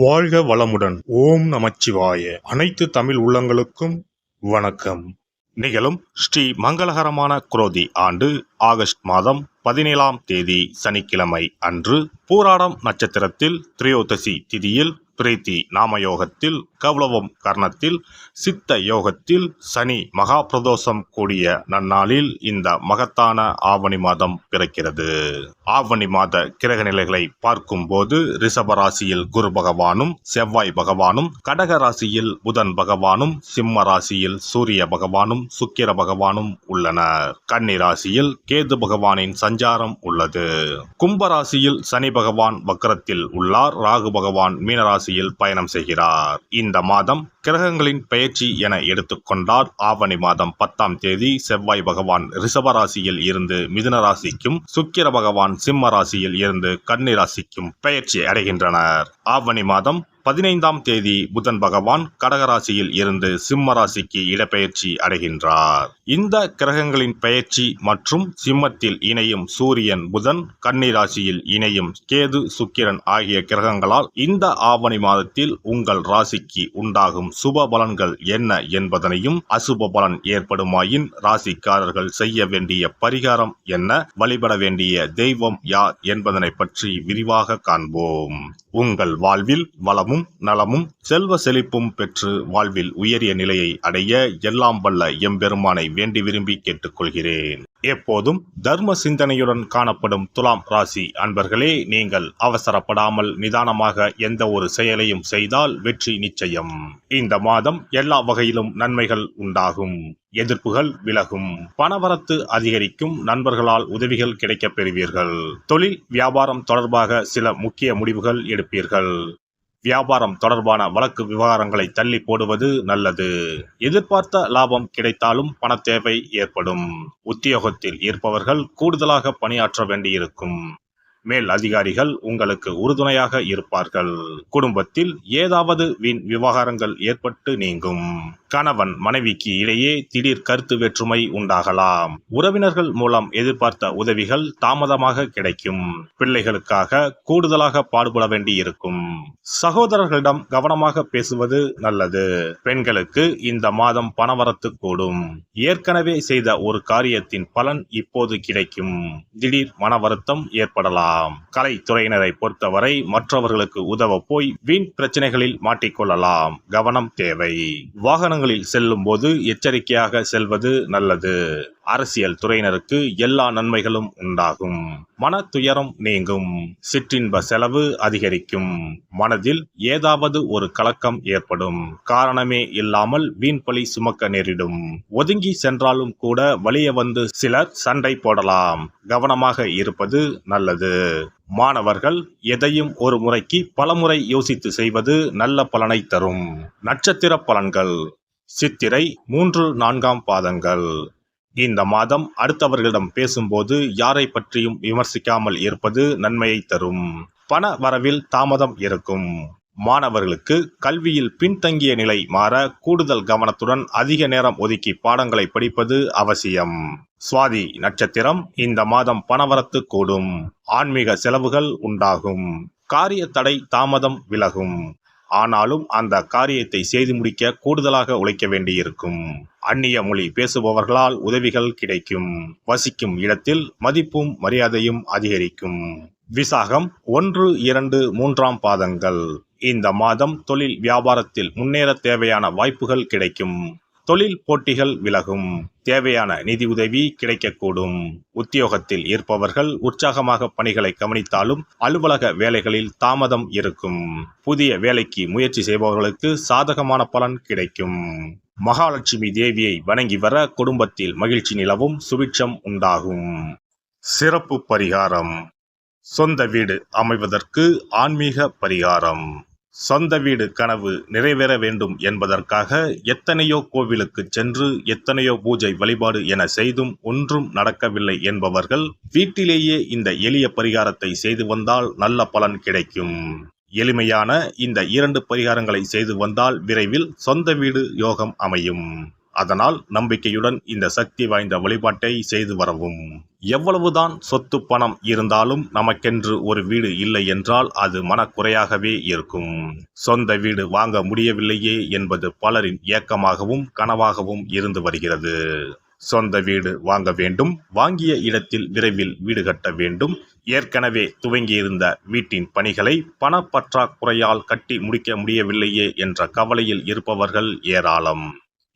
வாழ்க வளமுடன். ஓம் நமச்சிவாய. அனைத்து தமிழ் உள்ளங்களுக்கும் வணக்கம். நிகழும் ஸ்ரீ மங்களகரமான குரோதி ஆண்டு ஆகஸ்ட் மாதம் 17ஆம் தேதி சனிக்கிழமை அன்று பூராடம் நட்சத்திரத்தில் திரையோதசி திதியில் பிரீத்தி நாமயோகத்தில் கௌளவம் கர்ணத்தில் சித்த யோகத்தில் சனி மகா பிரதோஷம் கூடிய நன்னாளில் இந்த மகத்தான ஆவணி மாதம் பிறக்கிறது. ஆவணி மாத கிரக நிலைகளை பார்க்கும் போது ரிஷப ராசியில் குரு பகவானும் செவ்வாய் பகவானும், கடக ராசியில் புதன் பகவானும், சிம்ம ராசியில் சூரிய பகவானும் சுக்கிர பகவானும் உள்ளனர். கன்னி ராசியில் கேது பகவானின் சஞ்சாரம் உள்ளது. கும்ப ராசியில் சனி பகவான் வக்ரத்தில் உள்ளார். ராகு பகவான் மீனராசியில் பயணம் செய்கிறார். இந்த மாதம் கிரகங்களின் பெயர்ச்சி என எடுத்துக்கொண்டால் ஆவணி மாதம் 10ஆம் தேதி செவ்வாய் பகவான் ரிஷப ராசியில் இருந்து மிதுன ராசிக்கும், சுக்கிர பகவான் சிம்ம ராசியில் இருந்து கன்னி ராசிக்கும் பெயர்ச்சி அடைகின்றனர். ஆவணி மாதம் 15ஆம் தேதி புதன் பகவான் கடகராசியில் இருந்து சிம்ம ராசிக்கு இடப்பெயர்ச்சி அடைகின்றார். இந்த கிரகங்களின் பெயர்ச்சி மற்றும் சிம்மத்தில் இணையும் சூரியன் புதன், கன்னி ராசியில் இணையும் கேது சுக்கிரன் ஆகிய கிரகங்களால் இந்த ஆவணி மாதத்தில் உங்கள் ராசிக்கு உண்டாகும் சுப பலன்கள் என்ன என்பதனையும், அசுப பலன் ஏற்படுமாயின் ராசிக்காரர்கள் செய்ய வேண்டிய பரிகாரம் என்ன, வழிபட வேண்டிய தெய்வம் யார் என்பதனை பற்றி விரிவாக காண்போம். உங்கள் வாழ்வில் வளமும் நலமும் செல்வ செழிப்பும் பெற்று வாழ்வில் உயரிய நிலையை அடைய எல்லாம் வல்ல எம்பெருமானை வேண்டி விரும்பி கேட்டுக்கொள்கிறேன். எப்போதும் தர்ம சிந்தனையுடன் காணப்படும் துலாம் ராசி அன்பர்களே, நீங்கள் அவசரப்படாமல் நிதானமாக எந்த ஒரு செயலையும் செய்தால் வெற்றி நிச்சயம். இந்த மாதம் எல்லா வகையிலும் நன்மைகள் உண்டாகும். எதிர்ப்புகள் விலகும். பணவரத்து அதிகரிக்கும். நண்பர்களால் உதவிகள் கிடைக்கப் பெறுவீர்கள். தொழில் வியாபாரம் தொடர்பாக சில முக்கிய முடிவுகள் எடுப்பீர்கள். வியாபாரம் தொடர்பான வழக்கு விவகாரங்களை தள்ளி போடுவது நல்லது. எதிர்பார்த்த லாபம் கிடைத்தாலும் பண தேவை ஏற்படும். உத்தியோகத்தில் இருப்பவர்கள் கூடுதலாக பணியாற்ற வேண்டியிருக்கும். மேல் அதிகாரிகள் உங்களுக்கு உறுதுணையாக இருப்பார்கள். குடும்பத்தில் ஏதாவது வீண் விவகாரங்கள் ஏற்பட்டு நீங்கும். கணவன் மனைவிக்கு இடையே திடீர் கருத்து வேற்றுமை உண்டாகலாம். உறவினர்கள் மூலம் எதிர்பார்த்த உதவிகள் தாமதமாக கிடைக்கும். பிள்ளைகளுக்காக கூடுதலாக பாடுபட வேண்டி இருக்கும். சகோதரர்களிடம் கவனமாக பேசுவது நல்லது. பெண்களுக்கு இந்த மாதம் பணவரத்து கூடும். ஏற்கனவே செய்த ஒரு காரியத்தின் பலன் இப்போது கிடைக்கும். திடீர் மன வருத்தம் ஏற்படலாம். கலைத்துறையினரை பொறுத்தவரை மற்றவர்களுக்கு உதவ போய் வீண் பிரச்சனைகளில் மாட்டிக்கொள்ளலாம். கவனம் தேவை. வாகனங்களில் செல்லும் போது எச்சரிக்கையாக செல்வது நல்லது. அரசியல் துறையினருக்கு எல்லா நன்மைகளும் உண்டாகும். மன துயரம் நீங்கும். சிற்றின்ப செலவு அதிகரிக்கும். மனதில் ஏதாவது ஒரு கலக்கம் ஏற்படும். காரணமே இல்லாமல் வீண்பழி சுமக்க நேரிடும். ஒதுங்கி சென்றாலும் கூட வலிய வந்து சிலர் சண்டை போடலாம். கவனமாக இருப்பது நல்லது. மாணவர்கள் எதையும் ஒரு முறைக்கு பலமுறை யோசித்து செய்வது நல்ல பலனை தரும். நட்சத்திர பலன்கள். சித்திரை 3-4ஆம் பாதங்கள். இந்த மாதம் அடுத்தவர்களிடம் பேசும்போது யாரை பற்றியும் விமர்சிக்காமல் இருப்பது நன்மையை தரும். பண வரவில் தாமதம் இருக்கும். மாணவர்களுக்கு கல்வியில் பின்தங்கிய நிலை மாற கூடுதல் கவனத்துடன் அதிக நேரம் ஒதுக்கி பாடங்களை படிப்பது அவசியம். சுவாதி நட்சத்திரம். இந்த மாதம் பணவரத்து கூடும். ஆன்மீக செலவுகள் உண்டாகும். காரிய தடை தாமதம் விலகும். ஆனாலும் அந்த காரியத்தை செய்து முடிக்க கூடுதலாக உழைக்க வேண்டியிருக்கும். அந்நிய மொழி பேசுபவர்களால் உதவிகள் கிடைக்கும். வசிக்கும் இடத்தில் மதிப்பும் மரியாதையும் அதிகரிக்கும். விசாகம் 1-2-3ஆம் பாதங்கள். இந்த மாதம் தொழில் வியாபாரத்தில் முன்னேற தேவையான வாய்ப்புகள் கிடைக்கும். தொழில் போட்டிகள் விலகும். தேவையான நிதி உதவி கிடைக்கக்கூடும். உத்தியோகத்தில் இருப்பவர்கள் உற்சாகமாக பணிகளை கவனித்தாலும் அலுவலக வேலைகளில் தாமதம் இருக்கும். புதிய வேலைக்கு முயற்சி செய்பவர்களுக்கு சாதகமான பலன் கிடைக்கும். மகாலட்சுமி தேவியை வணங்கி வர குடும்பத்தில் மகிழ்ச்சி நிலவும். சுபிட்சம் உண்டாகும். சிறப்பு பரிகாரம். சொந்த வீடு அமைவதற்கு ஆன்மீக பரிகாரம். சொந்த வீடு கனவு நிறைவேற வேண்டும் என்பதற்காக எத்தனையோ கோவிலுக்கு சென்று எத்தனையோ பூஜை வழிபாடு என செய்தும் ஒன்றும் நடக்கவில்லை என்பவர்கள் வீட்டிலேயே இந்த எளிய பரிகாரத்தை செய்து வந்தால் நல்ல பலன் கிடைக்கும். எளிமையான இந்த 2 பரிகாரங்களை செய்து வந்தால் விரைவில் சொந்த வீடு யோகம் அமையும். அதனால் நம்பிக்கையுடன் இந்த சக்தி வாய்ந்த வழிபாட்டை செய்து வரவும். எவ்வளவுதான் சொத்து பணம் இருந்தாலும் நமக்கென்று ஒரு வீடு இல்லை என்றால் அது மனக்குறையாகவே இருக்கும். சொந்த வீடு வாங்க முடியவில்லையே என்பது பலரின் ஏக்கமாகவும் கனவாகவும் இருந்து வருகிறது. சொந்த வீடு வாங்க வேண்டும், வாங்கிய இடத்தில் விரைவில் வீடு கட்ட வேண்டும், ஏற்கனவே துவங்கியிருந்த வீட்டின் பணிகளை பணப்பற்றாக்குறையால் கட்டி முடிக்க முடியவில்லையே என்ற கவலையில் இருப்பவர்கள் ஏராளம்.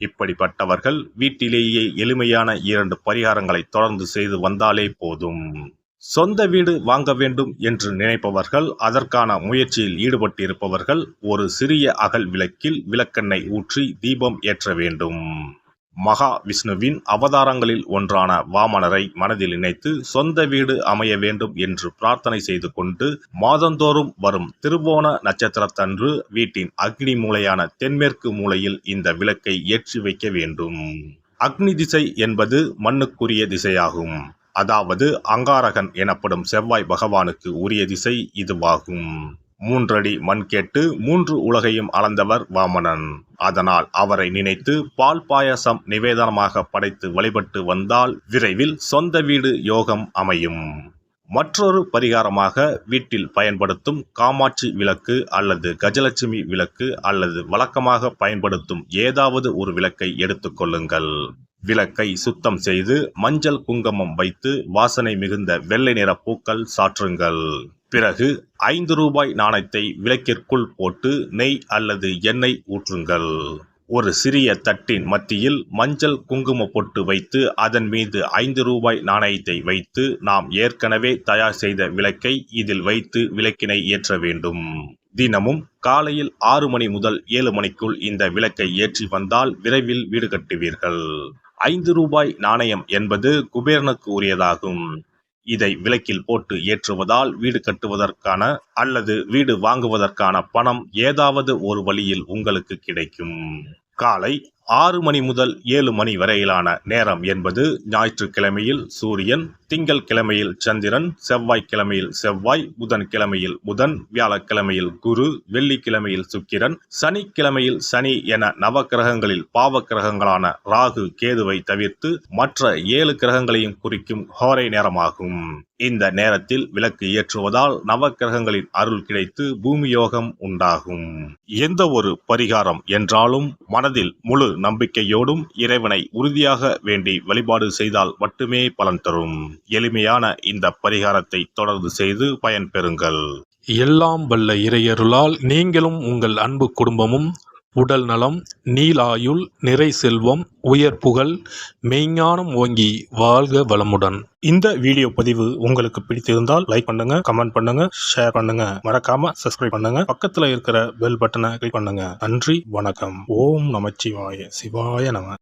இப்படிப்பட்டவர்கள் வீட்டிலேயே எளிமையான 2 பரிகாரங்களை தொடர்ந்து செய்து வந்தாலே போதும். சொந்த வீடு வாங்க வேண்டும் என்று நினைப்பவர்கள், அதற்கான முயற்சியில் ஈடுபட்டிருப்பவர்கள் ஒரு சிறிய அகல் விளக்கில் விளக்கெண்ணெய் ஊற்றி தீபம் ஏற்ற வேண்டும். மகா விஷ்ணுவின் அவதாரங்களில் ஒன்றான வாமனரை மனதில் நினைத்து சொந்த வீடு அமைய வேண்டும் என்று பிரார்த்தனை செய்து கொண்டு மாதந்தோறும் வரும் திருவோண நட்சத்திரத்தன்று வீட்டின் அக்னி மூலையான தென்மேற்கு மூலையில் இந்த விளக்கை ஏற்றி வைக்க வேண்டும். அக்னி திசை என்பது மண்ணுக்குரிய திசையாகும். அதாவது அங்காரகன் எனப்படும் செவ்வாய் பகவானுக்கு உரிய திசை இதுவாகும். 3 அடி மண் கேட்டு 3 உலகையும் அளந்தவர் வாமனன். அதனால் அவரை நினைத்து பால் பாயசம் நிவேதனமாக படைத்து வழிபட்டு வந்தால் விரைவில் சொந்த வீடு யோகம் அமையும். மற்றொரு பரிகாரமாக வீட்டில் பயன்படுத்தும் காமாட்சி விளக்கு அல்லது கஜலட்சுமி விளக்கு அல்லது வழக்கமாக பயன்படுத்தும் ஏதாவது ஒரு விளக்கை எடுத்துக்கொள்ளுங்கள். விளக்கை சுத்தம் செய்து மஞ்சள் குங்குமம் வைத்து வாசனை மிகுந்த வெள்ளை நிற பூக்கள் சாற்றுங்கள். பிறகு 5 ரூபாய் நாணயத்தை விளக்கிற்குள் போட்டு நெய் அல்லது எண்ணெய் ஊற்றுங்கள். ஒரு சிறிய தட்டின் மத்தியில் மஞ்சள் குங்கும பொட்டு வைத்து அதன் மீது 5 ரூபாய் நாணயத்தை வைத்து நாம் ஏற்கனவே தயார் செய்த விளக்கை இதில் வைத்து விளக்கினை ஏற்ற வேண்டும். தினமும் காலையில் 6 மணி முதல் 7 மணிக்குள் இந்த விளக்கை ஏற்றி வந்தால் விரைவில் வீடு கட்டுவீர்கள். 5 ரூபாய் நாணயம் என்பது குபேரனுக்கு உரியதாகும். இதை விளக்கில் போட்டு ஏற்றுவதால் வீடு கட்டுவதற்கான அல்லது வீடு வாங்குவதற்கான பணம் ஏதாவது ஒரு வழியில் உங்களுக்கு கிடைக்கும். காலை 6 மணி முதல் 7 மணி வரையிலான நேரம் என்பது ஞாயிற்றுக்கிழமையில் சூரியன், திங்கள் கிழமையில் சந்திரன், செவ்வாய்க்கிழமையில் செவ்வாய், புதன் கிழமையில் புதன், வியாழக்கிழமையில் குரு, வெள்ளிக்கிழமையில் சுக்கிரன், சனிக்கிழமையில் சனி என நவக்கிரகங்களில் பாவ கிரகங்களான ராகு கேதுவை தவிர்த்து மற்ற 7 கிரகங்களையும் குறிக்கும் ஹோரை நேரமாகும். இந்த நேரத்தில் விளக்கு ஏற்றுவதால் நவக்கிரகங்களின் அருள் கிடைத்து பூமி யோகம் உண்டாகும். எந்த ஒரு பரிகாரம் என்றாலும் மனதில் முழு நம்பிக்கையோடும் இறைவனை உறுதியாக வேண்டி வழிபாடு செய்தால் மட்டுமே பலன் தரும். எளிமையான இந்த பரிகாரத்தை தொடர்ந்து செய்து பயன் பெறுங்கள். எல்லாம் வல்ல இறையருளால் நீங்களும் உங்கள் அன்பு குடும்பமும் உடல் நலம், நீலாயுள், நிறை செல்வம், உயர் புகழ், மெய்ஞானம் ஓங்கி வாழ்க வளமுடன். இந்த வீடியோ பதிவு உங்களுக்கு பிடித்திருந்தால் லைக் பண்ணுங்க, கமெண்ட் பண்ணுங்க, ஷேர் பண்ணுங்க, மறக்காம சப்ஸ்கிரைப் பண்ணுங்க, பக்கத்துல இருக்கிற பெல் பட்டனை கிளிக் பண்ணுங்க. நன்றி, வணக்கம். ஓம் நமச்சிவாய. சிவாய நம.